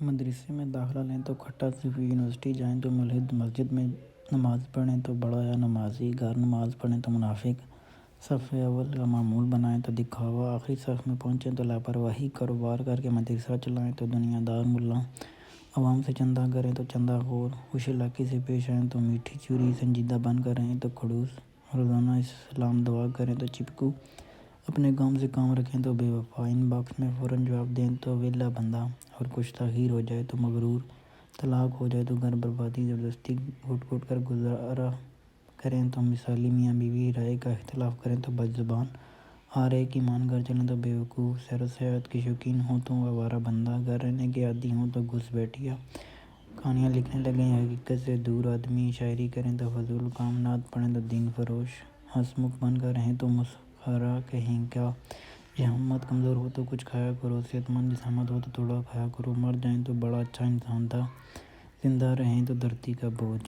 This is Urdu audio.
مدرسے میں داخلہ لیں تو کھٹا، صوفی یونیورسٹی جائیں تو ملحد، مسجد میں نماز پڑھیں تو بڑا یا نمازی، گھر نماز پڑھیں تو منافق، صف اول کا معمول بنائیں تو دکھاوا، آخری صف میں پہنچیں تو لاپرواہی، کاروبار کر کے مدرسہ چلائیں تو دنیا دار ملا، عوام سے چندہ کریں تو چندہ خور، خوش اخلاقی سے پیش آئیں تو میٹھی چوری، سنجیدہ بن کر رہیں تو کھڑوس، روزانہ سلام دعا کریں تو چپکو، اپنے کام سے کام رکھیں تو بے وفا، ان باکس میں فوراً جواب دیں تو ویلا بندہ، اور کچھ تاخیر ہو جائے تو مغرور، طلاق ہو جائے تو گھر بربادی، زبردستی گھٹ گھٹ کر گزارا کریں تو مثالی، میاں بیوی رائے کا اختلاف کریں تو بد زبان، ہر ایک کی مان کر چلیں تو بیوقوف، سیر و سیاحت کے شوقین ہوں تو آوارہ بندہ، گھر رہنے کے عادی ہوں تو گھس بیٹھیا، کہانیاں لکھنے لگیں حقیقت سے دور آدمی، شاعری کریں تو فضول کام، نعت پڑھیں تو دین فروش، ہنس مکھ بن کر رہیں تو مسخرہ کہیں کا، یہ ہمت کمزور ہو تو کچھ کھایا کرو، صحت مند جسامت ہو تو تھوڑا کھایا کرو، مر جائیں تو بڑا اچھا انسان تھا، زندہ رہیں تو دھرتی کا بوجھ۔